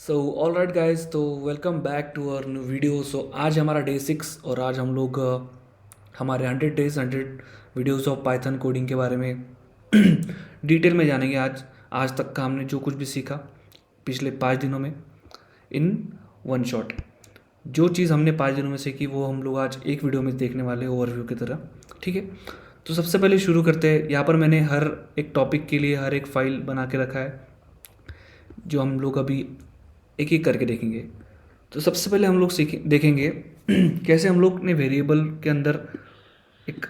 सो all right guys, तो welcome back to our new video. आज हमारा डे 6 और आज हम लोग हमारे 100 days 100 videos of Python coding के बारे में डिटेल में जानेंगे। आज तक का हमने जो कुछ भी सीखा पिछले 5 दिनों में इन वन शॉट। जो चीज़ हमने 5 दिनों में सीखी वो हम लोग आज एक वीडियो में देखने वाले हैं ओवरव्यू की तरह। ठीक है, तो सबसे पहले शुरू करते हैं। यहाँ पर मैंने हर एक टॉपिक के लिए हर एक फाइल बना के रखा है जो हम लोग अभी एक एक करके देखेंगे। तो सबसे पहले हम लोग देखेंगे कैसे हम लोग ने वेरिएबल के अंदर एक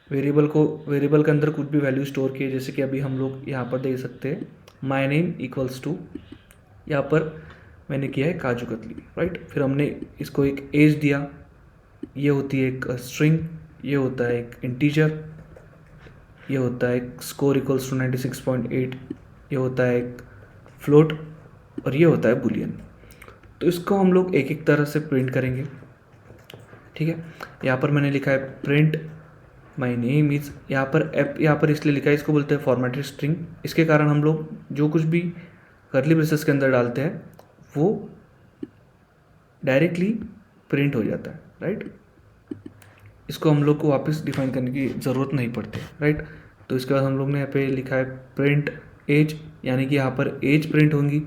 वेरिएबल के अंदर कुछ भी वैल्यू स्टोर किए। जैसे कि अभी हम लोग यहाँ पर देख सकते हैं माई नेम इक्वल्स टू, यहाँ पर मैंने किया है काजू कतली, राइट। फिर हमने इसको एक एज दिया, ये होती है एक स्ट्रिंग, ये होता है एक इंटीजर, ये होता है एक स्कोर इक्वल्स टू 96.8, ये होता है एक फ्लोट और ये होता है बुलियन। तो इसको हम लोग एक एक तरह से प्रिंट करेंगे। ठीक है, यहाँ पर मैंने लिखा है प्रिंट माई नेम इज, यहाँ पर इसलिए लिखा है, इसको बोलते हैं फॉर्मेटेड स्ट्रिंग। इसके कारण हम लोग जो कुछ भी कर्ली ब्रेसेस के अंदर डालते हैं वो डायरेक्टली प्रिंट हो जाता है, राइट। इसको हम लोग को वापस डिफाइन करने की ज़रूरत नहीं पड़ती, राइट। तो इसके बाद हम लोग ने यहाँ पे लिखा है प्रिंट एज, यानी कि यहाँ पर एज प्रिंट होंगी।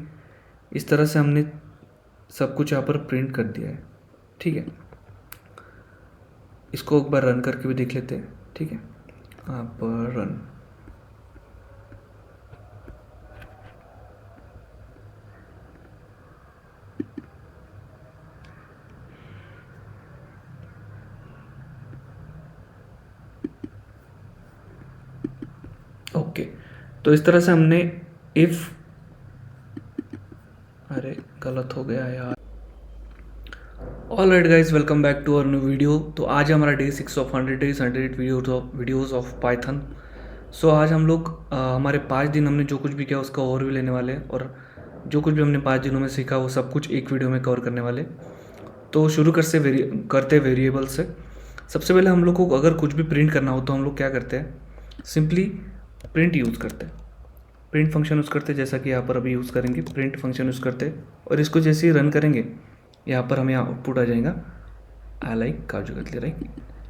इस तरह से हमने सब कुछ यहाँ पर प्रिंट कर दिया है। ठीक है, इसको एक बार रन करके भी देख लेते हैं। ठीक है, यहाँ पर रन। ओके, तो इस तरह से हमने इफ, अरे गलत हो गया यार। All right guys, welcome back to our new video. तो आज हमारा day 6 of 100 days 100 videos of Python. So आज हम लोग हमारे 5 दिन हमने जो कुछ भी किया उसका ओवरव्यू लेने वाले हैं, और जो कुछ भी हमने 5 दिनों में सीखा वो सब कुछ एक वीडियो में कवर करने वाले। तो शुरू करते वेरिएबल से। सबसे पहले हम लोग को अगर कुछ भी प्रिंट करना हो तो हम लोग क्या करते हैं, सिंपली प्रिंट यूज़ करते हैं, प्रिंट फंक्शन यूज़ करते हैं। जैसा कि यहाँ पर अभी यूज़ करेंगे प्रिंट फंक्शन यूज़ करते हैं, और इसको जैसे ही रन करेंगे यहाँ पर हमें आउटपुट आ जाएगा I like kaju katli, right.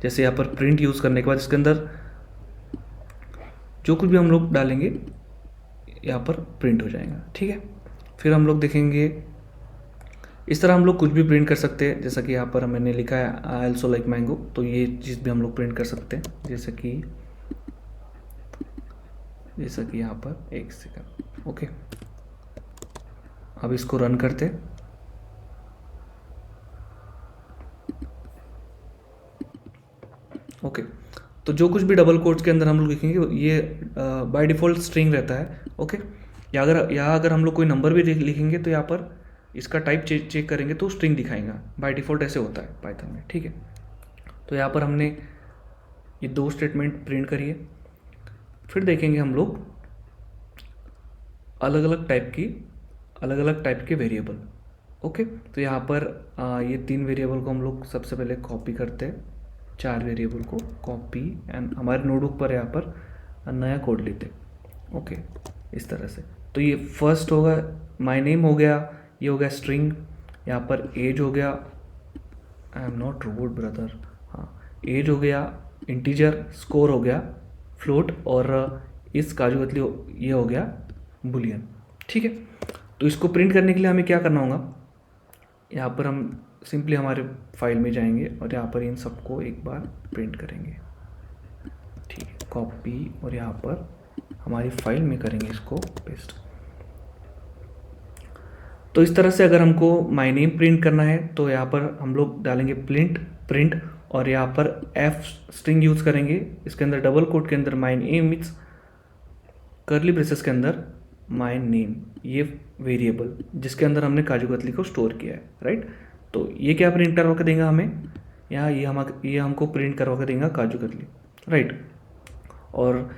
जैसे यहाँ पर प्रिंट यूज़ करने के बाद इसके अंदर जो कुछ भी हम लोग डालेंगे यहाँ पर प्रिंट हो जाएगा। ठीक है, फिर हम लोग देखेंगे इस तरह हम लोग कुछ भी प्रिंट कर सकते हैं। जैसा कि यहाँ पर मैंने लिखा है आई ऑल्सो लाइक मैंगो, तो ये चीज़ भी हम लोग प्रिंट कर सकते हैं। जैसा कि यहाँ पर एक सेकंड। ओके, अब इसको रन करते हैं। ओके, तो जो कुछ भी डबल कोट्स के अंदर हम लोग लिखेंगे ये बाय डिफ़ॉल्ट स्ट्रिंग रहता है। ओके, या अगर हम लोग कोई नंबर भी लिखेंगे तो यहाँ पर इसका टाइप चेक करेंगे तो स्ट्रिंग दिखाएगा। बाय डिफ़ॉल्ट ऐसे होता है पाइथन में। ठीक है, तो यहाँ पर हमने ये 2 स्टेटमेंट प्रिंट करिए। फिर देखेंगे हम लोग अलग अलग टाइप के वेरिएबल। ओके, तो यहाँ पर ये 3 वेरिएबल को हम लोग सबसे पहले कॉपी करते हैं। 4 वेरिएबल को कॉपी एंड हमारे नोटबुक पर यहाँ पर नया कोड लेते। ओके, इस तरह से। तो ये फर्स्ट होगा माय नेम हो गया, ये हो गया स्ट्रिंग, यहाँ पर एज हो गया, I am not robot brother, हाँ, एज हो गया, इंटीजर, स्कोर हो गया, फ्लोट, और इस काजू कतली ये हो गया बुलियन। ठीक है, तो इसको प्रिंट करने के लिए हमें क्या करना होगा, यहाँ पर हम सिंपली हमारे फाइल में जाएंगे और यहाँ पर इन सबको एक बार प्रिंट करेंगे। ठीक है, कॉपी, और यहाँ पर हमारी फाइल में करेंगे इसको पेस्ट। तो इस तरह से अगर हमको माय नेम प्रिंट करना है तो यहाँ पर हम लोग डालेंगे प्रिंट, और यहाँ पर एफ स्ट्रिंग यूज़ करेंगे। इसके अंदर डबल कोट के अंदर my name is, curly braces के अंदर माय नेम, ये वेरिएबल जिसके अंदर हमने काजू कतली को स्टोर किया है, राइट। तो ये क्या प्रिंट करवा के देगा हमें, यहाँ ये हमको प्रिंट करवा के देगा काजू कतली, राइट। और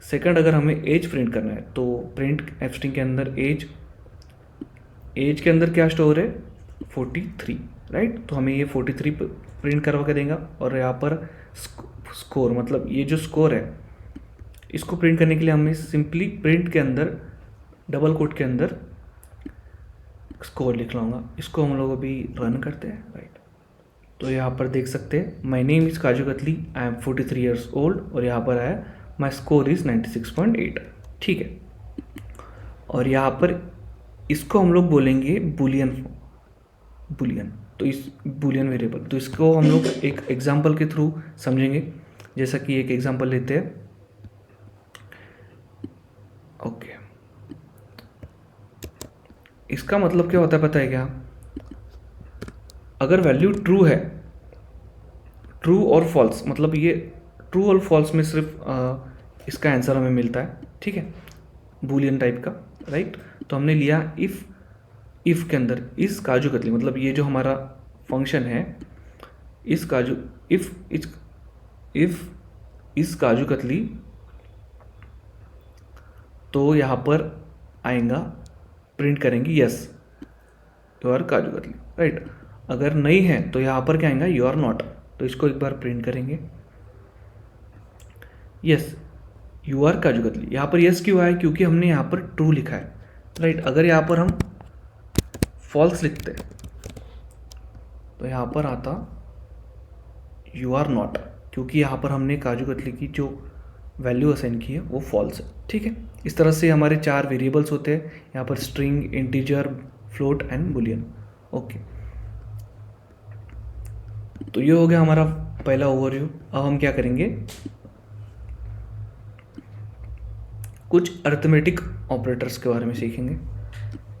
सेकंड, अगर हमें एज प्रिंट करना है तो प्रिंट एफ स्ट्रिंग के अंदर एज के अंदर क्या स्टोर है 43, राइट। तो हमें ये 43 प्रिंट करवा के देगा। और यहाँ पर स्कोर, मतलब ये जो स्कोर है इसको प्रिंट करने के लिए हमें सिंपली प्रिंट के अंदर डबल कोट के अंदर स्कोर लिख लाऊंगा। इसको हम लोग अभी रन करते हैं, राइट। तो यहाँ पर देख सकते हैं my name is kaju katli, I am 43 years old, और यहाँ पर आया माई स्कोर इज़ 96.8, ठीक है। और यहाँ पर इसको हम लोग बोलेंगे बुलियन, तो इस बुलियन वेरिएबल, तो इसको हम लोग एक एग्जांपल के थ्रू समझेंगे। जैसा कि एक एग्जांपल लेते हैं, ओके। इसका मतलब क्या होता है पता है क्या? अगर वैल्यू ट्रू है, ट्रू और फॉल्स, मतलब ये ट्रू और फॉल्स में सिर्फ इसका आंसर हमें मिलता है, ठीक है, बुलियन टाइप का, राइट। तो हमने लिया इफ़ के अंदर इस काजू कतली, मतलब ये जो हमारा फंक्शन है, इस काजू इफ़ इस काजू कतली, तो यहाँ पर आएगा, प्रिंट करेंगे yes you are kaju katli, right. अगर नहीं है तो यहाँ पर क्या आएगा, यू आर नॉट। तो इसको एक बार प्रिंट करेंगे, yes you are kaju katli. यहाँ पर यस क्यों आया? क्योंकि हमने यहाँ पर ट्रू लिखा है, राइट। अगर यहाँ पर हम फॉल्स लिखते तो यहाँ पर आता यू आर नॉट, क्योंकि यहाँ पर हमने काजू कतली की जो वैल्यू असाइन की है वो फॉल्स है, ठीक है। इस तरह से हमारे 4 वेरिएबल्स होते हैं यहाँ पर, string, integer, float and Boolean, okay. तो ये हो गया हमारा पहला ओवरव्यू। अब हम क्या करेंगे, कुछ अरिथमेटिक ऑपरेटर्स के बारे में सीखेंगे,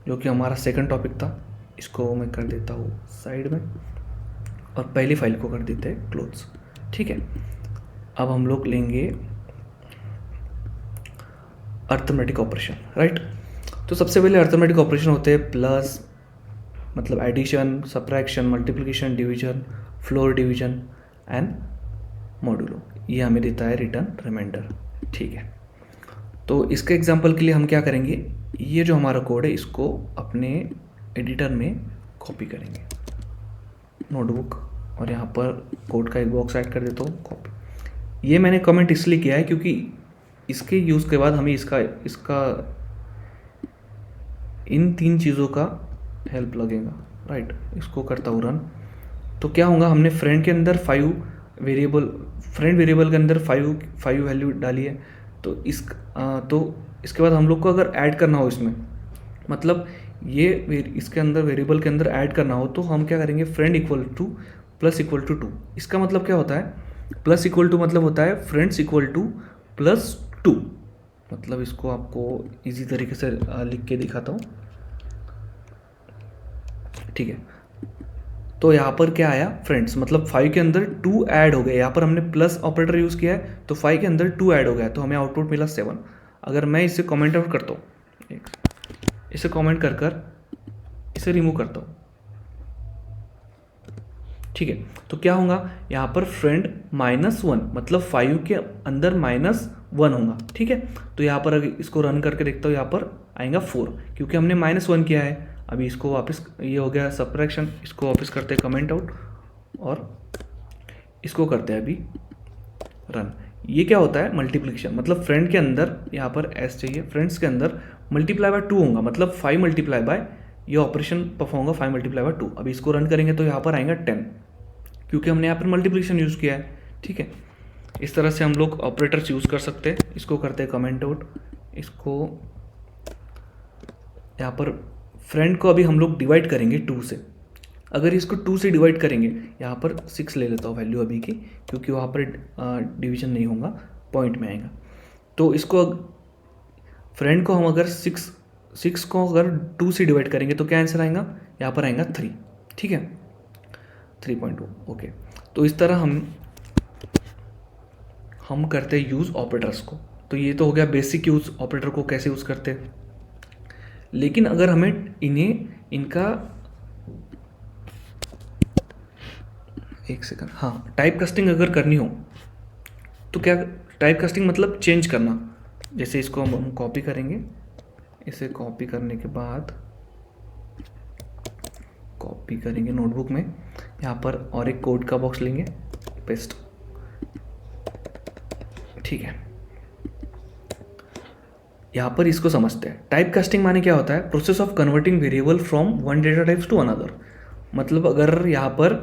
जो कि हमारा सेकंड टॉपिक था। इसको मैं कर देता हूँ साइड में, और पहली फाइल को कर देते हैं क्लोज, ठीक है। अब हम लोग लेंगे अरिथमेटिक ऑपरेशन, राइट। तो सबसे पहले अरिथमेटिक ऑपरेशन होते हैं प्लस, मतलब addition, subtraction, multiplication, division, floor division and modulo. ये हमें देता है रिटर्न रिमाइंडर, ठीक है। तो इसके एग्जांपल के लिए हम क्या करेंगे, ये जो हमारा कोड है इसको अपने एडिटर में कॉपी करेंगे, नोटबुक, और यहाँ पर कोड का एक बॉक्स ऐड कर देता हूँ, कॉपी। ये मैंने कमेंट इसलिए किया है क्योंकि इसके यूज़ के बाद हमें इसका इन 3 चीज़ों का हेल्प लगेगा, राइट। इसको करता हूँ रन। तो क्या होगा, हमने फ्रेंड के अंदर 5 वेरिएबल, फ्रेंड वेरिएबल के अंदर 5 वैल्यू डाली है। तो इसके बाद हम लोग को अगर ऐड करना हो इसमें, मतलब ये इसके अंदर वेरिएबल के अंदर ऐड करना हो, तो हम क्या करेंगे, friend equal to plus equal to 2। इसका मतलब क्या होता है, प्लस इक्वल टू मतलब होता है फ्रेंड्स इक्वल टू प्लस 2। मतलब इसको आपको इजी तरीके से लिख के दिखाता हूँ, ठीक है। तो यहाँ पर क्या आया, फ्रेंड्स, मतलब 5 के अंदर 2 ऐड हो गए। यहाँ पर हमने प्लस ऑपरेटर यूज़ किया है, तो 5 के अंदर 2 ऐड हो गया, तो हमें आउटपुट मिला 7। अगर मैं इसे कमेंट आउट करता हूँ, इसे कमेंट कर इसे रिमूव करता हूँ, ठीक है। तो क्या होगा, यहाँ पर फ्रेंड -1, मतलब 5 के अंदर -1 होगा, ठीक है। तो यहाँ पर अगर इसको रन करके देखता हूँ, यहाँ पर आएगा 4, क्योंकि हमने -1 किया है। अभी इसको वापस, ये हो गया सब्ट्रैक्शन, इसको वापस करते हैं कमेंट आउट, और इसको करते हैं अभी रन। ये क्या होता है, मल्टीप्लिकेशन, मतलब फ्रेंड के अंदर यहाँ पर एस चाहिए, फ्रेंड्स के अंदर मल्टीप्लाई बाय 2 होगा, मतलब 5 मल्टीप्लाई बाय, ये ऑपरेशन परफॉर्म होगा 5 मल्टीप्लाई बाय 2। अभी इसको रन करेंगे तो यहाँ पर आएगा 10, क्योंकि हमने यहाँ पर मल्टीप्लिकेशन यूज़ किया है, ठीक है। इस तरह से हम लोग ऑपरेटर्स यूज़ कर सकते हैं। इसको करते हैं कमेंट आउट, इसको यहाँ पर फ्रेंड को अभी हम लोग डिवाइड करेंगे 2 से। अगर इसको 2 से डिवाइड करेंगे, यहाँ पर 6 ले लेता हूँ वैल्यू अभी की, क्योंकि वहाँ पर डिवीजन नहीं होगा, पॉइंट में आएगा। तो इसको फ्रेंड को हम अगर 6 को अगर 2 से डिवाइड करेंगे तो क्या आंसर आएगा, यहाँ पर आएगा 3, ठीक है, 3.2, ओके। तो इस तरह हम करते हैं यूज़ ऑपरेटर्स को। तो ये तो हो गया बेसिक यूज़, ऑपरेटर को कैसे यूज़ करते हैं। लेकिन अगर हमें इनका एक सेकंड, हाँ, टाइप कास्टिंग अगर करनी हो तो क्या, टाइप कास्टिंग मतलब चेंज करना। जैसे इसको हम कॉपी करेंगे, इसे कॉपी करने के बाद कॉपी करेंगे नोटबुक में, यहाँ पर और एक कोड का बॉक्स लेंगे, पेस्ट, ठीक है। यहाँ पर इसको समझते हैं। टाइप कास्टिंग माने क्या होता है? Process of converting variable from one data types to another. मतलब अगर यहाँ पर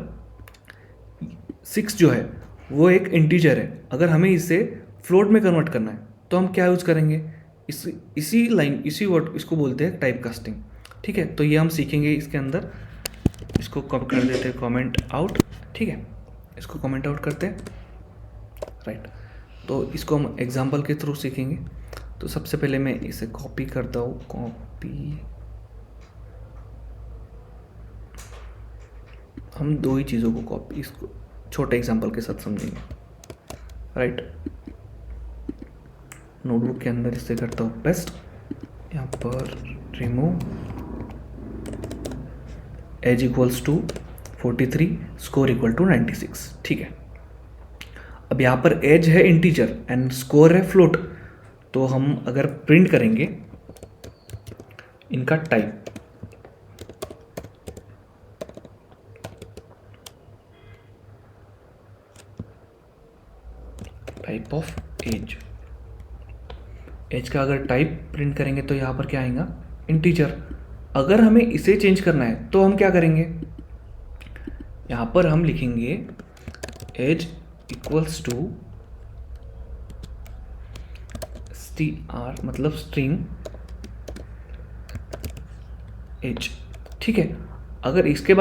6 जो है वो एक इंटीजर है, अगर हमें इसे फ्लोट में कन्वर्ट करना है तो हम क्या यूज़ करेंगे? इसी लाइन, इसी वर्ड, इसको बोलते हैं टाइप कास्टिंग। ठीक है, तो ये हम सीखेंगे इसके अंदर। इसको कर देते हैं कमेंट आउट। ठीक है, इसको कमेंट आउट करते हैं, राइट। तो इसको हम एग्जांपल के थ्रू सीखेंगे। तो सबसे पहले मैं इसे कॉपी करता हूँ, कॉपी। हम दो ही चीज़ों को कॉपी, इसको छोटे एग्जांपल के साथ समझेंगे, राइट। नोटबुक के अंदर इसे करता हूँ पेस्ट, यहाँ पर remove age equals to 43, score equal to 96। ठीक है, अब यहाँ पर एज है इंटीजर एंड स्कोर है फ्लोट, तो हम अगर प्रिंट करेंगे इनका टाइप ऑफ एज का अगर टाइप प्रिंट करेंगे तो यहाँ पर क्या आएगा? इंटीजर। अगर हमें इसे चेंज करना है तो हम क्या करेंगे? यहाँ पर हम लिखेंगे एज इक्वल्स टू str, मतलब स्ट्रिंग एज। ठीक है, अगर इसके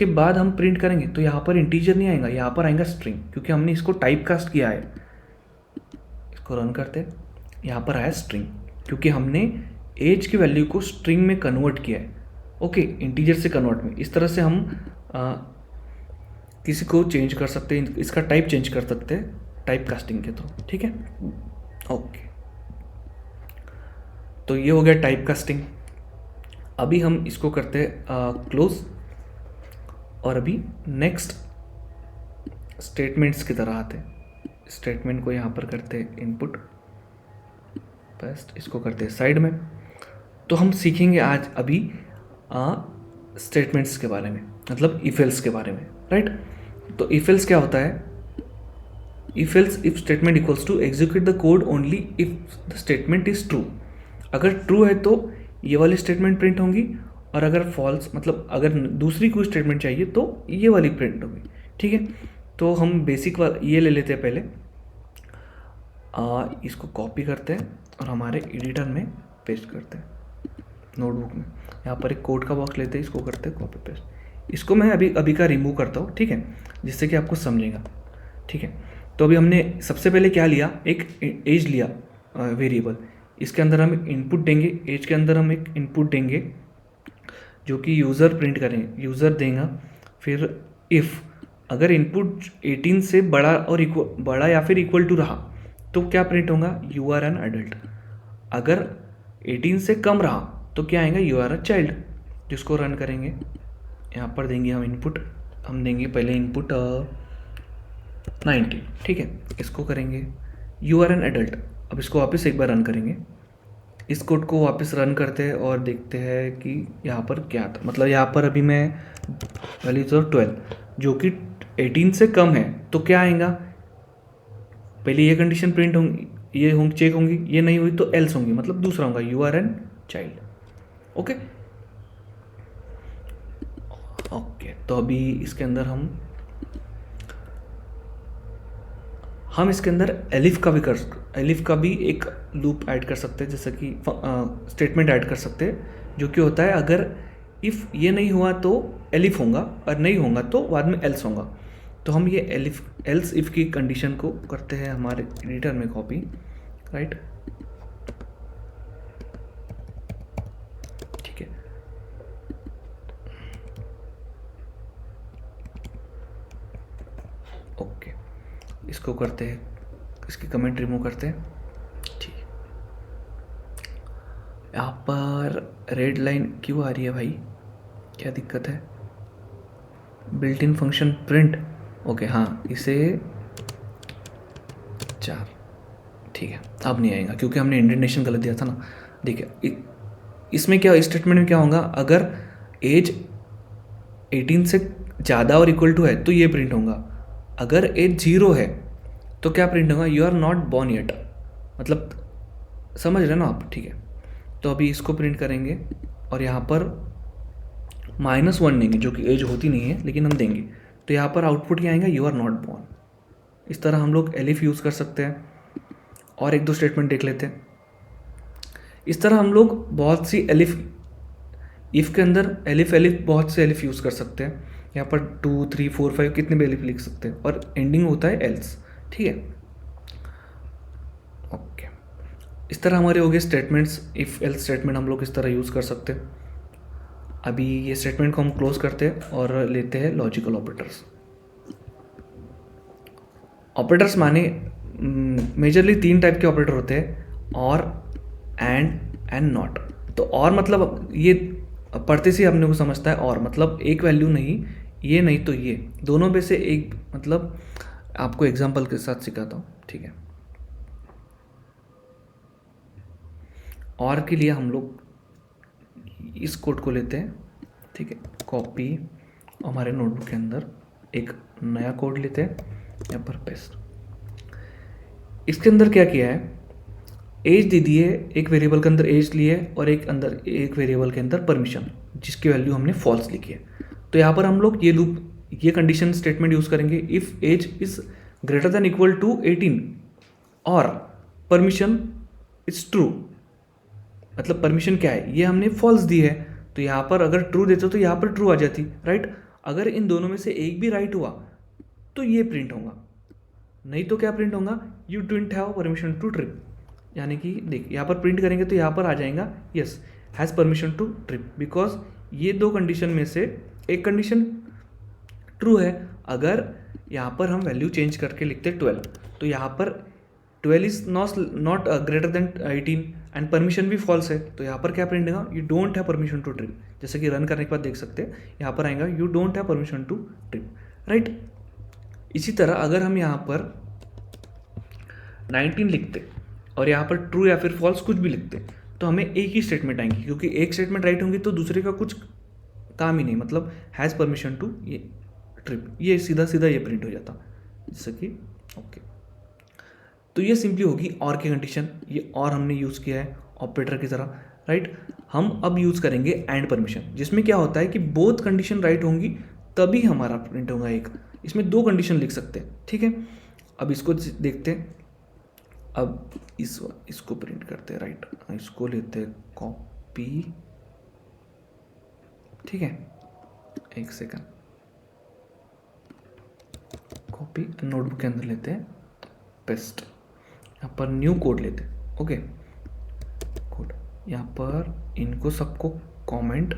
बाद हम प्रिंट करेंगे तो यहाँ पर इंटीजर नहीं आएगा, यहाँ पर आएगा स्ट्रिंग, क्योंकि हमने इसको टाइप कास्ट किया है। इसको रन करते हैं, यहाँ पर आया स्ट्रिंग, क्योंकि हमने एज की वैल्यू को स्ट्रिंग में कन्वर्ट किया है। ओके, इंटीजर से कन्वर्ट में। इस तरह से हम किसी को चेंज कर सकते हैं, इसका टाइप चेंज कर सकते हैं टाइप कास्टिंग के थ्रू। ठीक है, ओके। तो ये हो गया टाइप कास्टिंग। अभी हम इसको करते हैं क्लोज, और अभी नेक्स्ट स्टेटमेंट्स की तरह आते हैं। स्टेटमेंट को यहाँ पर करते हैं इनपुट पेस्ट, इसको करते हैं साइड में। तो हम सीखेंगे आज अभी स्टेटमेंट्स के बारे में, मतलब इफ एल्स के बारे में, राइट। तो इफ एल्स क्या होता है? If else if statement equals to execute the code only if the statement is true. अगर ट्रू है तो ये वाली स्टेटमेंट प्रिंट होंगी, और अगर फॉल्स, मतलब अगर दूसरी कोई स्टेटमेंट चाहिए तो ये वाली प्रिंट होगी। ठीक है, तो हम बेसिक वाला ये ले लेते हैं पहले। इसको कॉपी करते हैं और हमारे एडिटर में पेस्ट करते हैं नोटबुक में। यहाँ पर एक कोड का बॉक्स लेते हैं, इसको करते हैं कॉपी पेस्ट। इसको मैं अभी का रिमूव करता हूँ, ठीक है, जिससे कि आपको समझेगा। ठीक है, तो अभी हमने सबसे पहले क्या लिया? एक एज लिया वेरिएबल। इसके अंदर हम इनपुट देंगे, एज के अंदर हम एक इनपुट देंगे जो कि यूज़र प्रिंट करेंगे, यूज़र देगा। फिर इफ़ अगर इनपुट 18 से बड़ा या फिर इक्वल टू रहा तो क्या प्रिंट होगा? You are an adult. अगर 18 से कम रहा तो क्या आएगा? You are a child. जिसको रन करेंगे, यहाँ पर देंगे हम इनपुट, हम देंगे पहले इनपुट 90। ठीक है, इसको करेंगे यू आर एन एडल्ट। अब इसको वापस एक बार रन करेंगे, इस कोड को वापस रन करते हैं और देखते हैं कि यहाँ पर क्या था। मतलब यहाँ पर अभी मैं वैल्यू तो 12 जो कि 18 से कम है, तो क्या आएगा? पहले ये कंडीशन प्रिंट होंगी, ये होंगी चेक होंगी, ये नहीं हुई तो एल्स होंगी, मतलब दूसरा होगा you are an child. Okay okay, तो अभी इसके अंदर हम इसके अंदर एलिफ का भी एक लूप ऐड कर सकते हैं, जैसे कि स्टेटमेंट ऐड कर सकते हैं, जो कि होता है अगर इफ़ ये नहीं हुआ तो एलिफ होगा, और नहीं होगा तो बाद में एल्स होगा। तो हम ये एल्स इफ़ की कंडीशन को करते हैं हमारे एडिटर में कॉपी, राइट। ठीक है, ओके, इसको करते हैं, इसकी कमेंट रिमूव करते हैं। ठीक है, यहाँ पर रेड लाइन क्यों आ रही है भाई? क्या दिक्कत है? Built in function print, okay, हाँ, इसे 4, ठीक है, अब नहीं आएगा क्योंकि हमने इंडेंटेशन गलत दिया था ना। देखिए इसमें क्या, स्टेटमेंट में क्या होगा? अगर एज 18 से ज़्यादा और इक्वल टू है तो ये प्रिंट होगा। अगर एज 0 है तो क्या प्रिंट होगा? You are not born yet. मतलब समझ रहे हो ना आप? ठीक है, तो अभी इसको प्रिंट करेंगे और यहाँ पर -1 देंगे, जो कि एज होती नहीं है लेकिन हम देंगे। तो यहाँ पर आउटपुट क्या आएगा? You are not born. इस तरह हम लोग एलिफ यूज़ कर सकते हैं। और एक दो स्टेटमेंट देख लेते हैं। इस तरह हम लोग बहुत सी एलिफ, इफ़ के अंदर एलिफ एलिफ बहुत से एलिफ यूज़ कर सकते हैं। यहाँ पर 2 3 4 5 कितने भी एलिफ लिख सकते हैं और एंडिंग होता है एल्स। ठीक है, ओके। इस तरह हमारे हो गए स्टेटमेंट्स। इफ़ एल्स स्टेटमेंट हम लोग इस तरह यूज़ कर सकते हैं। अभी ये स्टेटमेंट को हम क्लोज करते हैं और लेते हैं लॉजिकल ऑपरेटर्स। ऑपरेटर्स माने मेजरली 3 टाइप के ऑपरेटर होते हैं, और, एंड नॉट। तो और मतलब ये पढ़ते से अपने को समझता है, और मतलब एक वैल्यू नहीं, ये नहीं तो ये, दोनों में से एक। मतलब आपको एग्जांपल के साथ सिखाता हूँ, ठीक है। और के लिए हम लोग इस कोड को लेते हैं, ठीक है, कॉपी, हमारे नोटबुक के अंदर एक नया कोड लेते हैं, यहाँ पर पेस्ट। इसके अंदर क्या किया है? एज दे दिए, एक वेरिएबल के अंदर एज लिए और एक वेरिएबल के अंदर परमिशन, जिसकी वैल्यू हमने फॉल्स लिखी है। तो यहाँ पर हम लोग ये कंडीशन स्टेटमेंट यूज़ करेंगे, if age is greater than equal to 18 और परमिशन इज ट्रू। मतलब परमिशन क्या है? ये हमने फॉल्स दी है, तो यहाँ पर अगर ट्रू देते तो यहाँ पर ट्रू आ जाती, राइट। अगर इन दोनों में से एक भी राइट हुआ तो ये प्रिंट होगा, नहीं तो क्या प्रिंट होगा? You didn't have permission to trip. यानी कि देख, यहाँ पर प्रिंट करेंगे तो यहाँ पर आ जाएगा yes has permission to trip, because ये दो कंडीशन में से एक कंडीशन ट्रू है। अगर यहाँ पर हम वैल्यू चेंज करके लिखते 12, तो यहाँ पर 12 is not greater than 18 and permission भी फॉल्स है, तो यहाँ पर क्या प्रिंट होगा? You don't have permission to trip. जैसे कि रन करने के बाद देख सकते हैं, यहाँ पर आएगा you don't have permission to trip, right. इसी तरह अगर हम यहाँ पर 19 लिखते और यहाँ पर ट्रू या फिर फॉल्स कुछ भी लिखते, तो हमें एक ही स्टेटमेंट आएंगी, क्योंकि एक स्टेटमेंट राइट होंगी तो दूसरे का कुछ काम ही नहीं। मतलब हैज़ परमिशन टू ये ट्रिप, ये सीधा सीधा ये प्रिंट हो जाता, जैसे कि ओके। तो ये सिंपली होगी और की कंडीशन। ये और हमने यूज़ किया है ऑपरेटर की तरह, राइट। हम अब यूज़ करेंगे एंड परमिशन, जिसमें क्या होता है कि बोथ कंडीशन राइट होंगी तभी हमारा प्रिंट होगा एक। इसमें 2 कंडीशन लिख सकते हैं, ठीक है। अब इसको देखते हैं। अब इसको प्रिंट करते हैं, राइट। इसको लेते हैं कॉपी, ठीक है, एक सेकंड, कॉपी नोटबुक के अंदर लेते हैं, पेस्ट। यहाँ पर न्यू कोड लेते हैं, ओके, कोड। यहाँ पर इनको सबको कमेंट,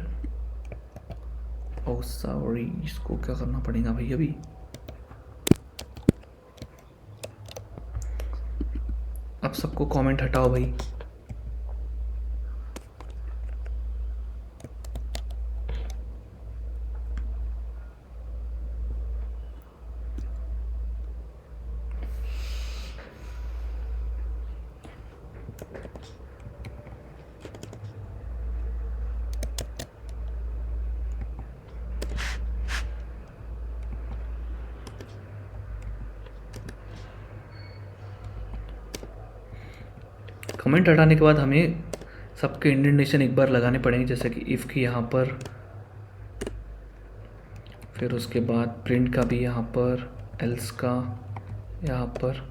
ओह सॉरी, इसको क्या करना पड़ेगा भाई? अभी अब सबको कमेंट हटाओ भाई। कमेंट हटाने के बाद हमें सबके इंडेंटेशन एक बार लगाने पड़ेंगे, जैसे कि इफ़ की यहाँ पर, फिर उसके बाद प्रिंट का भी यहाँ पर, एल्स का यहाँ पर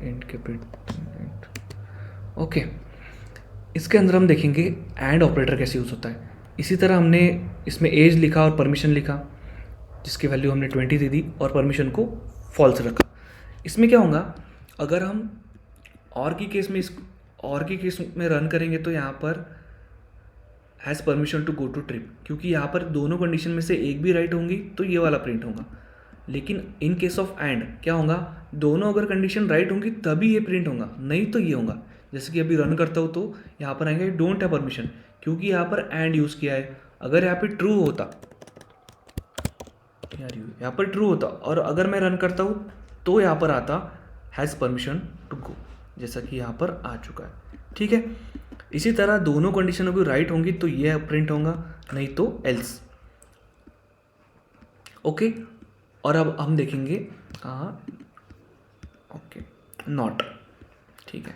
एंड के प्रिंट, ओके। इसके अंदर हम देखेंगे एंड ऑपरेटर कैसे यूज़ होता है। इसी तरह हमने इसमें एज लिखा और परमिशन लिखा, जिसकी वैल्यू हमने 20 दे दी और परमिशन को फॉल्स रखा। इसमें क्या होगा? अगर हम और की केस में रन करेंगे तो यहाँ पर has permission to go to trip, क्योंकि यहाँ पर दोनों कंडीशन में से एक भी राइट होंगी तो ये वाला प्रिंट होगा। लेकिन इन केस ऑफ एंड क्या होगा? दोनों अगर कंडीशन राइट होंगी तभी ये प्रिंट होगा, नहीं तो ये होगा। जैसे कि अभी रन करता हूँ तो यहाँ पर आएंगे डोंट हैव परमिशन, क्योंकि यहाँ पर एंड यूज़ किया है। अगर यहाँ पे ट्रू होता, यार यहाँ पर ट्रू होता और अगर मैं रन करता हूँ तो यहाँ पर आता हैज़ परमिशन टू गो, जैसा कि यहाँ पर आ चुका है, ठीक है। इसी तरह दोनों कंडीशन अगर राइट होंगी तो ये प्रिंट होगा, नहीं तो एल्स, ओके। और अब हम देखेंगे ओके नॉट। ठीक है,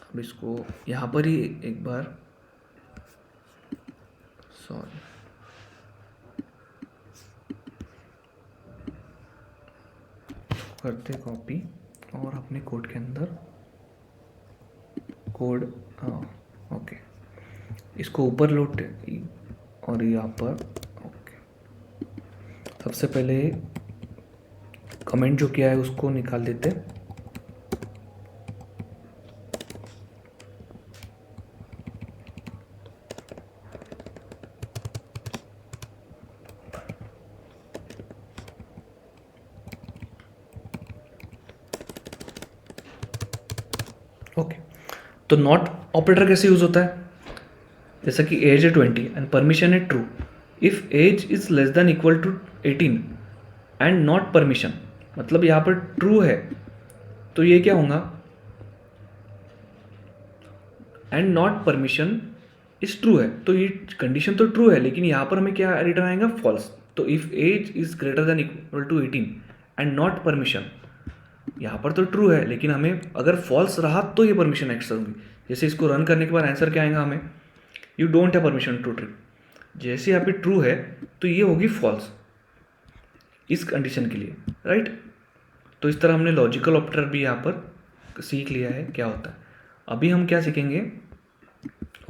अब इसको यहाँ पर ही एक बार, सॉरी, करते कॉपी और अपने कोड के अंदर कोड, हाँ ओके, इसको ऊपर लोड और यहाँ पर ओके। सबसे पहले कमेंट जो किया है उसको निकाल देते, ओके। तो नॉट ऑपरेटर कैसे यूज होता है, जैसा कि एज है 20 एंड परमिशन है true, if age is less than equal to 18 and not permission, मतलब यहाँ पर ट्रू है तो ये क्या होगा, and not permission is true है, तो ये कंडीशन तो ट्रू है, लेकिन यहाँ पर हमें क्या रिटर्न आएगा, फॉल्स। तो if age is greater than equal to 18 and not permission, यहाँ पर तो ट्रू है लेकिन हमें अगर फॉल्स रहा तो ये परमिशन एक्स्ट्रा होगी। जैसे इसको रन करने के बाद आंसर क्या आएगा हमें, you don't have permission to trip. जैसे यहाँ पे ट्रू है तो ये होगी फॉल्स इस कंडीशन के लिए, राइट। तो इस तरह हमने लॉजिकल ऑपरेटर भी यहाँ पर सीख लिया है क्या होता है। अभी हम क्या सीखेंगे,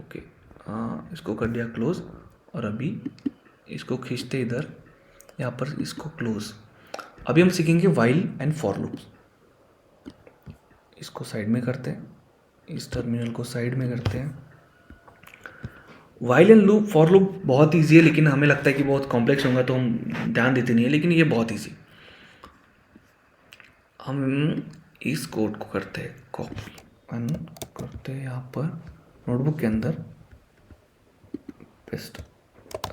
ओके, इसको कर दिया क्लोज, और अभी इसको खींचते इधर, यहाँ पर इसको क्लोज। अभी हम सीखेंगे वाइल एंड फॉर लूप्स। इसको साइड में करते हैं, इस टर्मिनल को साइड में करते हैं। While and loop for loop बहुत ईजी है, लेकिन हमें लगता है कि बहुत कॉम्प्लेक्स होगा तो हम ध्यान देते नहीं है, लेकिन ये बहुत ईजी। हम इस कोड को करते हैं कॉपी एंड करते हैं यहाँ पर नोटबुक के अंदर पेस्ट,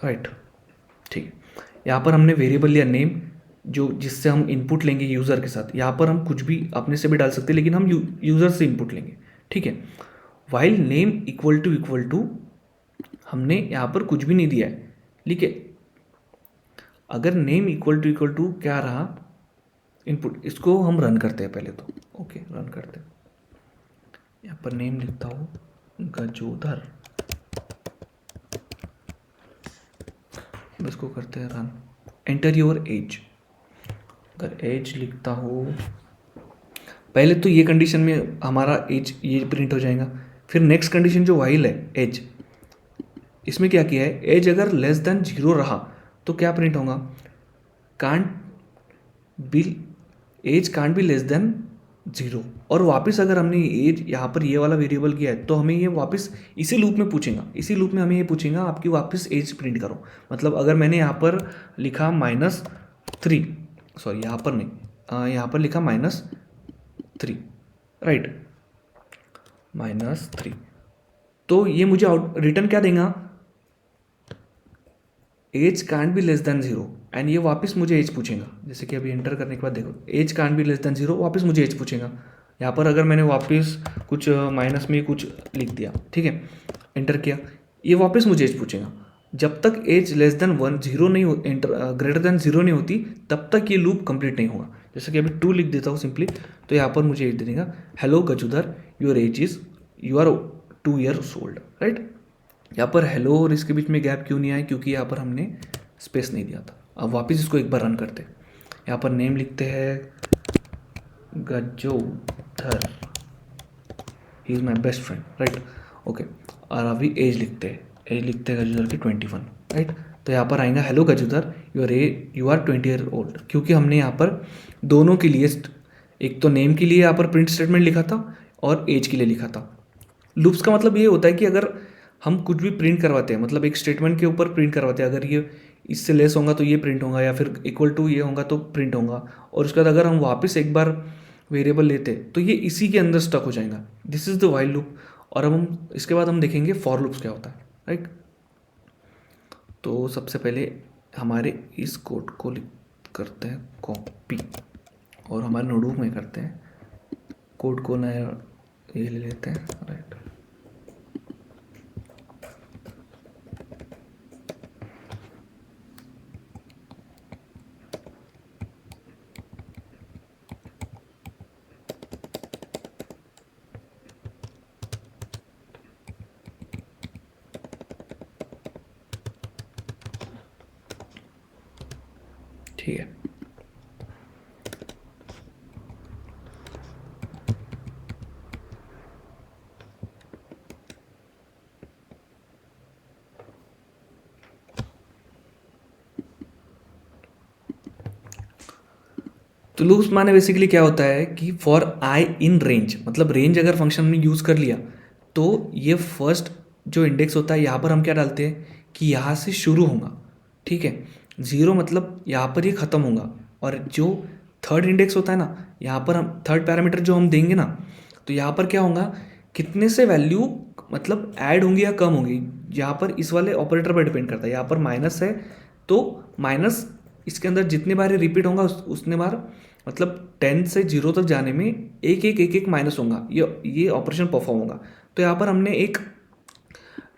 राइट, ठीक है। यहाँ पर हमने वेरिएबल लिया नेम, जो जिससे हम इनपुट लेंगे यूज़र के साथ। यहाँ पर हम कुछ भी अपने से भी डाल सकते हैं, लेकिन हम यूज़र से इनपुट लेंगे, ठीक है। वाइल नेम इक्वल टू हमने यहाँ पर कुछ भी नहीं दिया है, ठीक है। अगर नेम इक्वल टू क्या रहा इनपुट, इसको हम रन करते हैं पहले तो, ओके रन करते हैं। यहाँ पर नेम लिखता हूँ गजोधर, इसको करते हैं रन। एंटर योर एज, अगर एज लिखता हूँ पहले तो ये कंडीशन में हमारा एज ये प्रिंट हो जाएगा। फिर नेक्स्ट कंडीशन जो वाइल है एज, इसमें क्या किया है, एज अगर लेस देन 0 रहा तो क्या प्रिंट होगा, can't be, age can't be less than 0। और वापस अगर हमने एज यहाँ पर ये वाला वेरिएबल किया है तो हमें ये वापस इसी लूप में पूछेगा, इसी लूप में हमें ये पूछेगा आपकी वापस एज प्रिंट करो। मतलब अगर मैंने यहाँ पर लिखा -3, सॉरी यहाँ पर नहीं, यहाँ पर लिखा -3, राइट, -3, तो ये मुझे रिटर्न क्या देगा, age can't be less than 0, and ये वापस मुझे एज पूछेगा। जैसे कि अभी एंटर करने के बाद देखो age can't be less than 0, वापस मुझे एज पूछेगा। यहाँ पर अगर मैंने वापस कुछ माइनस में कुछ लिख दिया, ठीक है, एंटर किया, ये वापस मुझे एज पूछेगा। जब तक एज लेस देन 1 0 नहीं हो, ग्रेटर देन 0 नहीं होती, तब तक ये लूप कंप्लीट नहीं होगा। जैसे कि अभी 2 लिख देता हूँ सिंपली, तो यहाँ पर मुझे एज दे देगा, hello Gajudhar your age is, you are 2 years old, right. यहाँ पर हेलो और इसके बीच में गैप क्यों नहीं आया, क्योंकि यहाँ पर हमने स्पेस नहीं दिया था। अब वापस इसको एक बार रन करते हैं। यहाँ पर नेम लिखते हैं Gajodhar, he is my best friend, right, okay. और अभी एज लिखते हैं, एज लिखते हैं गजोधर की 21, राइट। तो यहाँ पर आएगा hello Gajodhar you are 20 year old, क्योंकि हमने यहाँ पर दोनों के लिए, एक तो नेम के लिए यहाँ पर प्रिंट स्टेटमेंट लिखा था और एज के लिए लिखा था। लूप्स का मतलब ये होता है कि अगर हम कुछ भी प्रिंट करवाते हैं, मतलब एक स्टेटमेंट के ऊपर प्रिंट करवाते हैं, अगर ये इससे लेस होगा तो ये प्रिंट होगा, या फिर इक्वल टू ये होगा तो प्रिंट होगा, और उसके बाद अगर हम वापस एक बार वेरिएबल लेते हैं तो ये इसी के अंदर स्टक हो जाएगा। This is the while loop. और अब हम इसके बाद हम देखेंगे फॉर लूप्स क्या होता है, राइट। तो सबसे पहले हमारे इस कोड को करते हैं कॉपी और हमारे नोटबुक में करते हैं, कोड को नया ये ले लेते हैं, राइट। ठीक है। तो लूप्स माने बेसिकली क्या होता है कि फॉर आई इन रेंज, मतलब रेंज अगर फंक्शन हमने यूज़ कर लिया तो ये फर्स्ट जो इंडेक्स होता है यहाँ पर हम क्या डालते हैं कि यहाँ से शुरू होगा, ठीक है। ज़ीरो मतलब यहाँ पर ये ख़त्म होगा, और जो थर्ड इंडेक्स होता है ना, यहाँ पर हम थर्ड पैरामीटर जो हम देंगे ना, तो यहाँ पर क्या होगा, कितने से वैल्यू मतलब ऐड होंगी या कम होंगी, यहाँ पर इस वाले ऑपरेटर पर डिपेंड करता है। यहाँ पर माइनस है तो माइनस इसके अंदर जितने बार रिपीट होगा उतने बार मतलब 10 से 0 तक जाने में एक एक माइनस होगा, ये ऑपरेशन परफॉर्म होगा। तो यहाँ पर हमने एक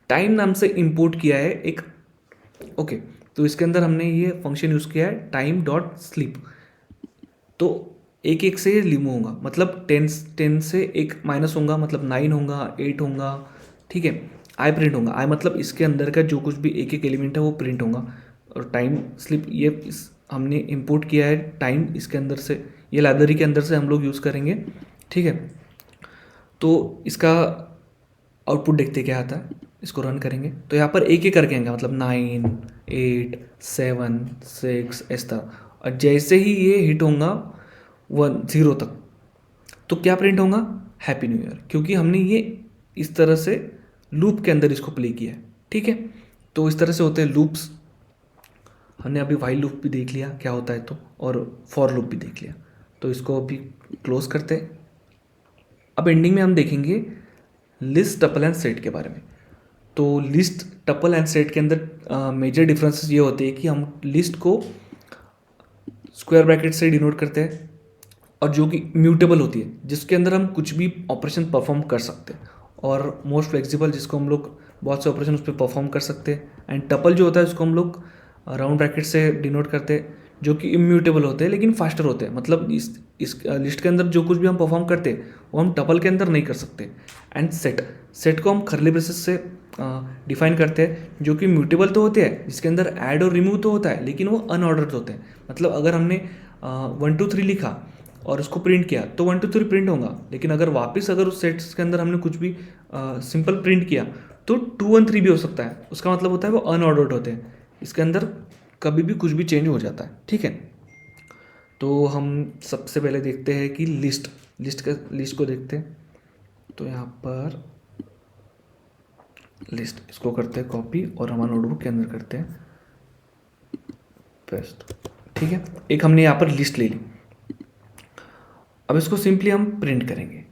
टाइम नाम से इंपोर्ट किया है एक, ओके। तो इसके अंदर हमने ये फंक्शन यूज़ किया है टाइम डॉट स्लीप। तो एक एक से रिमूव होगा, मतलब 10 से एक माइनस होगा, मतलब 9 होगा, 8 होगा, ठीक है। आई प्रिंट होगा, आई मतलब इसके अंदर का जो कुछ भी एक एक एलिमेंट है वो प्रिंट होगा। और टाइम स्लिप ये हमने इंपोर्ट किया है टाइम इसके अंदर से, ये लाइब्रेरी के अंदर से हम लोग यूज़ करेंगे, ठीक है। तो इसका आउटपुट देखते क्या आता है, इसको रन करेंगे तो यहाँ पर एक एक करके आएंगे, मतलब 9, 8, 7, 6 इस तरह। और जैसे ही ये हिट होगा 1 0 तक, तो क्या प्रिंट होगा, हैप्पी न्यू ईयर, क्योंकि हमने ये इस तरह से लूप के अंदर इसको प्ले किया है, ठीक है। तो इस तरह से होते हैं लूप्स। हमने अभी वाइल लूप भी देख लिया क्या होता है, तो और फॉर लूप भी देख लिया, तो इसको अभी क्लोज करते हैं। अब एंडिंग में हम देखेंगे लिस्ट, टपल एंड सेट के बारे में। तो लिस्ट, टपल एंड सेट के अंदर मेजर डिफरेंसेस ये होते हैं कि हम लिस्ट को स्क्वायर ब्रैकेट से डिनोट करते हैं, और जो कि म्यूटेबल होती है, जिसके अंदर हम कुछ भी ऑपरेशन परफॉर्म कर सकते हैं, और मोस्ट फ्लेक्सिबल, जिसको हम लोग बहुत से ऑपरेशन उस पर परफॉर्म कर सकते हैं। एंड टपल जो होता है उसको हम लोग राउंड ब्रैकेट से डिनोट करते हैं, जो कि इम्यूटेबल होते हैं लेकिन फास्टर होते हैं, मतलब इस लिस्ट के अंदर जो कुछ भी हम परफॉर्म करते हैं वो हम टपल के अंदर नहीं कर सकते। एंड सेट, सेट को हम कर्ली ब्रेसेस से डिफाइन करते हैं, जो कि म्यूटेबल तो होते हैं, जिसके अंदर ऐड और रिमूव तो होता है, लेकिन वो अनऑर्डर्ड होते हैं। मतलब अगर हमने 1 2 3 लिखा और उसको प्रिंट किया तो 1 2 3 प्रिंट होगा, लेकिन अगर वापस अगर उस सेट्स के अंदर हमने कुछ भी सिंपल प्रिंट किया तो 2 1 3 भी हो सकता है। उसका मतलब होता है वो अनऑर्डर्ड होते हैं, इसके अंदर कभी भी कुछ भी चेंज हो जाता है, ठीक है। तो हम सबसे पहले देखते हैं कि लिस्ट को देखते हैं। तो यहाँ पर लिस्ट, इसको करते हैं कॉपी और हमारा नोटबुक के अंदर करते हैं पेस्ट, ठीक है। एक हमने यहाँ पर लिस्ट ले ली, अब इसको सिंपली हम प्रिंट करेंगे,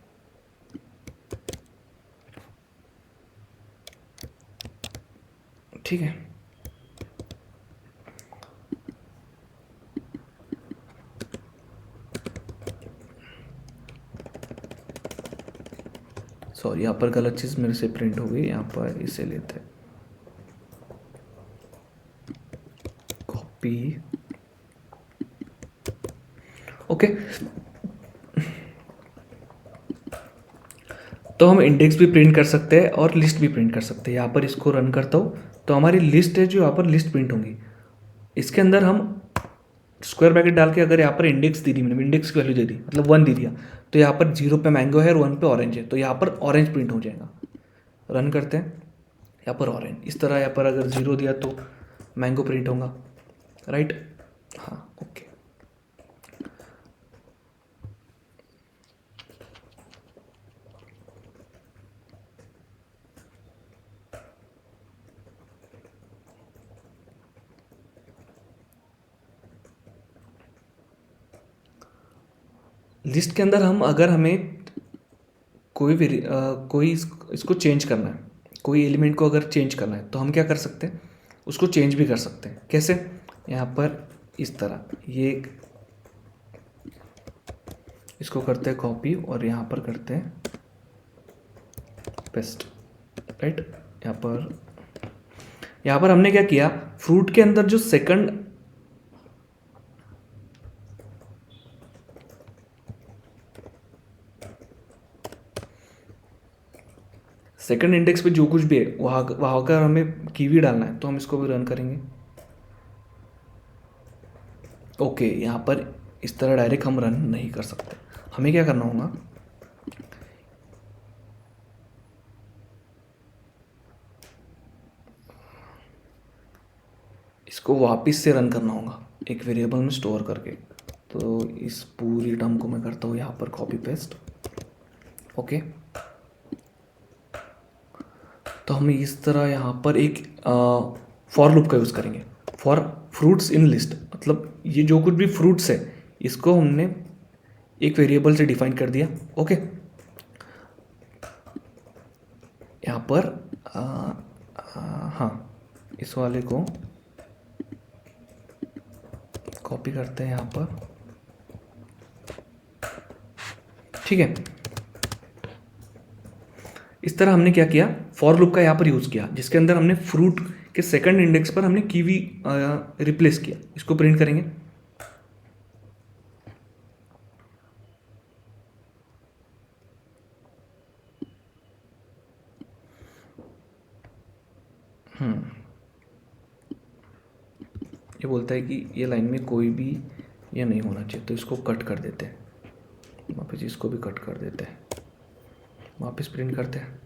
ठीक है। सॉरी, यहाँ पर गलत चीज़ मेरे से प्रिंट हो गई, यहाँ पर इसे लेते हैं कॉपी, ओके। तो हम इंडेक्स भी प्रिंट कर सकते हैं और लिस्ट भी प्रिंट कर सकते हैं। यहाँ पर इसको रन करता हूँ तो हमारी लिस्ट है जो यहाँ पर लिस्ट प्रिंट होंगी। इसके अंदर हम स्क्वायर ब्रैकेट डाल के अगर यहाँ पर इंडेक्स दे दी, मैंने इंडेक्स की वैल्यू दे दी, मतलब 1 दे दिया, तो यहाँ पर 0 पे मैंगो है और 1 पे ऑरेंज है, तो यहाँ पर ऑरेंज प्रिंट हो जाएगा। रन करते हैं, यहाँ पर ऑरेंज, इस तरह यहाँ पर अगर 0 दिया तो मैंगो प्रिंट होगा, राइट। हाँ, ओके। लिस्ट के अंदर हम अगर हमें कोई इसको चेंज करना है, कोई एलिमेंट को अगर चेंज करना है तो हम क्या कर सकते हैं, उसको चेंज भी कर सकते हैं। कैसे, यहाँ पर इस तरह ये इसको करते हैं कॉपी और यहाँ पर करते हैं पेस्ट, राइट। यहाँ पर हमने क्या किया, फ्रूट के अंदर जो सेकंड इंडेक्स पे जो कुछ भी है वहाँ का हमें कीवी डालना है, तो हम इसको भी रन करेंगे, ओके, यहाँ पर इस तरह डायरेक्ट हम रन नहीं कर सकते। हमें क्या करना होगा, इसको वापस से रन करना होगा एक वेरिएबल में स्टोर करके। तो इस पूरी टर्म को मैं करता हूँ यहाँ पर कॉपी पेस्ट। ओके, तो हम इस तरह यहाँ पर एक फॉर लूप का यूज़ करेंगे फॉर फ्रूट्स इन लिस्ट। मतलब ये जो कुछ भी फ्रूट्स है इसको हमने एक वेरिएबल से डिफाइन कर दिया। ओके, यहाँ पर हाँ, इस वाले को कॉपी करते हैं यहाँ पर। ठीक है, इस तरह हमने क्या किया, फॉर लूप का यहाँ पर यूज़ किया जिसके अंदर हमने फ्रूट के सेकंड इंडेक्स पर हमने कीवी रिप्लेस किया। इसको प्रिंट करेंगे। ये बोलता है कि ये लाइन में कोई भी ये नहीं होना चाहिए, तो इसको कट कर देते हैं। वापस इसको भी कट कर देते हैं, वापस प्रिंट करते हैं।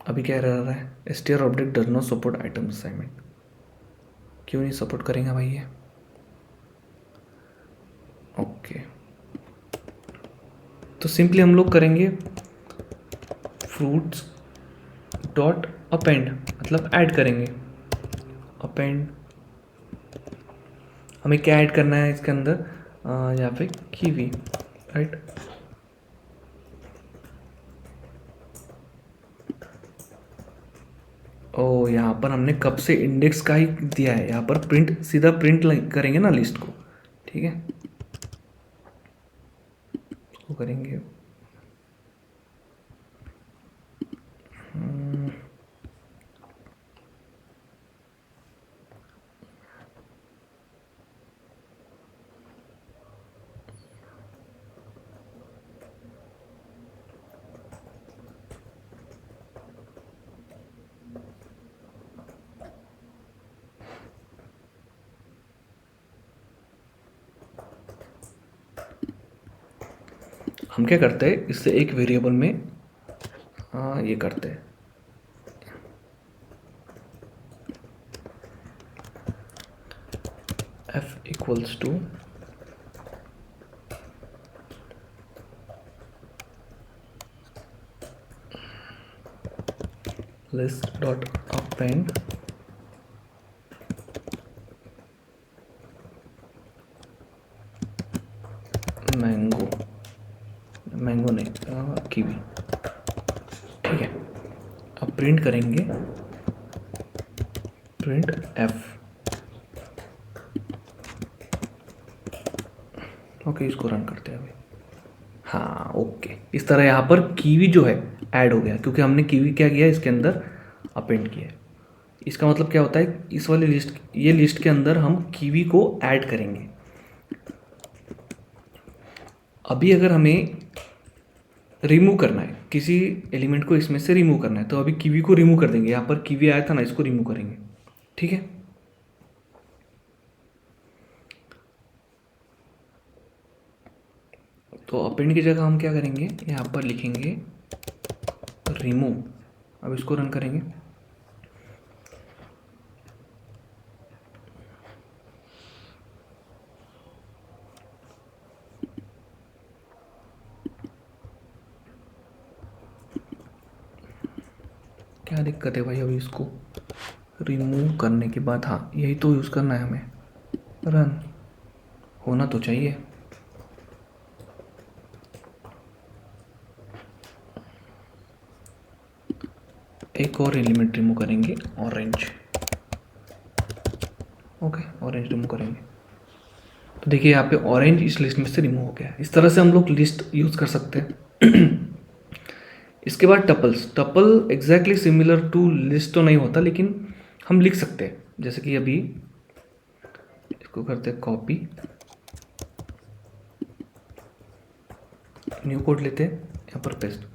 अभी क्या रह रहा है, str object does not support item assignment. क्यों नहीं सपोर्ट करेंगे भाई ये? ओके, तो सिंपली हम लोग करेंगे फ्रूट्स डॉट अपेंड, मतलब ऐड करेंगे। अपेंड, हमें क्या ऐड करना है इसके अंदर, यहाँ पे कीवी, राइट। ओ, यहाँ पर हमने कब से इंडेक्स का ही दिया है, यहाँ पर प्रिंट, सीधा प्रिंट करेंगे ना लिस्ट को। ठीक है, इसको करेंगे हम क्या करते हैं, इससे एक वेरिएबल में ये करते हैं, f equals to list dot append mango, mango नहीं कीवी। ठीक है, अब प्रिंट करेंगे प्रिंट f। ओके, इसको रन करते हैं अभी। हाँ, ओके, इस तरह यहाँ पर कीवी जो है ऐड हो गया, क्योंकि हमने कीवी क्या किया, इसके अंदर अपेंड किया है। इसका मतलब क्या होता है, इस वाली लिस्ट, ये लिस्ट के अंदर हम कीवी को ऐड करेंगे। अभी अगर हमें रिमूव करना है, किसी एलिमेंट को इसमें से रिमूव करना है, तो अभी कीवी को रिमूव कर देंगे। यहाँ पर कीवी आया था ना, इसको रिमूव करेंगे। ठीक है, तो अपेंड की जगह हम क्या करेंगे, यहाँ पर लिखेंगे रिमूव। अब इसको रन करेंगे। क्या दिक्कत है भाई, अभी इसको रिमूव करने के बाद, हाँ यही तो यूज़ करना है हमें, रन होना तो चाहिए। एक और एलिमेंट रिमूव करेंगे, ऑरेंज। ओके, ऑरेंज रिमूव करेंगे, तो देखिए यहाँ पे ऑरेंज इस लिस्ट में से रिमूव हो गया। इस तरह से हम लोग लिस्ट यूज़ कर सकते हैं। इसके बाद tuples, tuple exactly similar to list तो नहीं होता, लेकिन हम लिख सकते हैं। जैसे कि अभी इसको करते हैं कॉपी, न्यू कोड लेते हैं, यहाँ पर पेस्ट।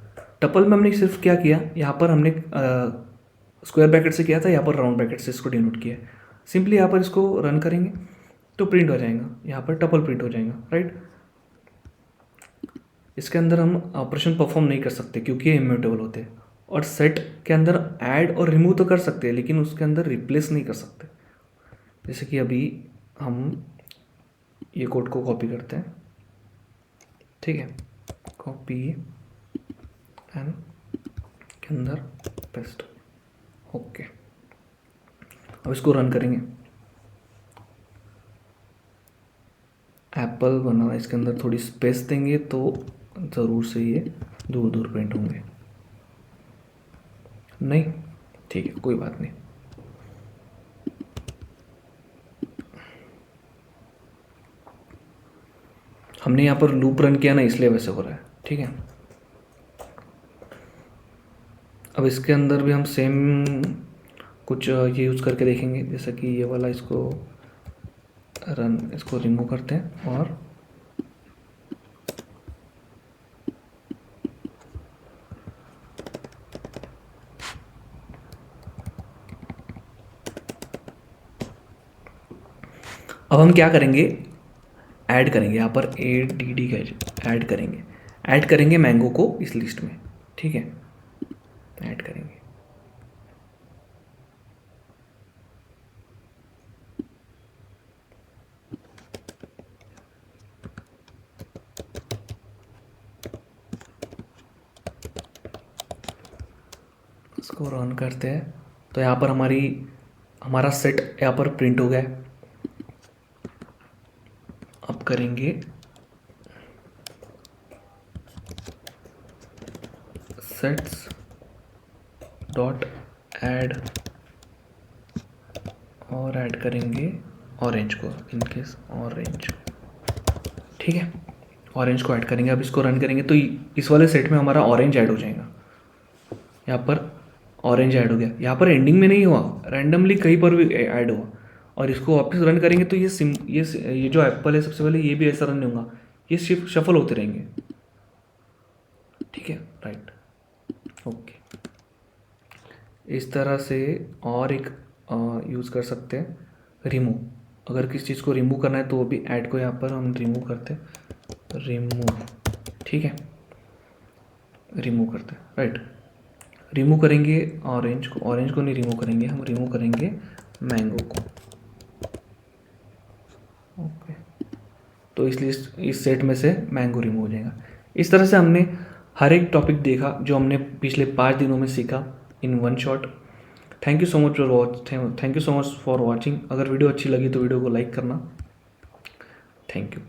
टपल में हमने सिर्फ क्या किया, यहाँ पर हमने स्क्वायर ब्रैकेट से किया था, यहाँ पर राउंड ब्रैकेट से इसको डिनोट किया। सिंपली यहाँ पर इसको रन करेंगे, तो प्रिंट हो जाएगा, यहाँ पर टपल प्रिंट हो जाएगा, राइट। इसके अंदर हम ऑपरेशन परफॉर्म नहीं कर सकते क्योंकि ये इम्यूटेबल होते हैं। और सेट के अंदर ऐड और रिमूव तो कर सकते हैं, लेकिन उसके अंदर रिप्लेस नहीं कर सकते। जैसे कि अभी हम ये कोड को कॉपी करते हैं, ठीक है, कॉपी एंड के अंदर पेस्ट, ओके। अब इसको रन करेंगे। एप्पल बनाना, इसके अंदर थोड़ी स्पेस देंगे तो ज़रूर से ये दूर दूर प्रिंट होंगे। नहीं, ठीक है, कोई बात नहीं। हमने यहाँ पर लूप रन किया ना, इसलिए वैसे हो रहा है, ठीक है। अब इसके अंदर भी हम सेम कुछ ये यूज़ करके देखेंगे, जैसे कि ये वाला, इसको रन, इसको रिमूव करते हैं और अब हम क्या करेंगे, ऐड करेंगे यहाँ पर ADD का ऐड करेंगे मैंगो को इस लिस्ट में, ठीक है, ऐड करेंगे। इसको रन करते हैं तो यहाँ पर हमारा सेट यहाँ पर प्रिंट हो गया है। अब करेंगे सेट्स डॉट ऐड और ऐड करेंगे ऑरेंज को, इनकेस ऑरेंज, ठीक है, ऑरेंज को ऐड करेंगे। अब इसको रन करेंगे तो इस वाले सेट में हमारा ऑरेंज ऐड हो जाएगा। यहाँ पर ऑरेंज ऐड हो गया, यहाँ पर एंडिंग में नहीं हुआ, रैंडमली कहीं पर भी ऐड हुआ। और इसको वापस रन करेंगे तो ये जो एप्पल है सबसे पहले, ये भी ऐसा रन नहीं होगा, ये शिफ्ट शफल होते रहेंगे, ठीक है, राइट, ओके। इस तरह से और एक यूज़ कर सकते हैं, रिमूव। अगर किसी चीज़ को रिमूव करना है तो वो भी ऐड को यहाँ पर हम रिमूव करते हैं, रिमूव, ठीक है, रिमूव करते हैं, राइट। रिमूव करेंगे ऑरेंज को नहीं रिमूव करेंगे, हम रिमूव करेंगे मैंगो को, ओके। तो इसलिए इस सेट में से मैंगो रिमूव हो जाएगा। इस तरह से हमने हर एक टॉपिक देखा जो हमने पिछले 5 दिनों में सीखा in one shot. Thank you so much for watching. अगर वीडियो अच्छी लगी तो वीडियो को लाइक करना। Thank you.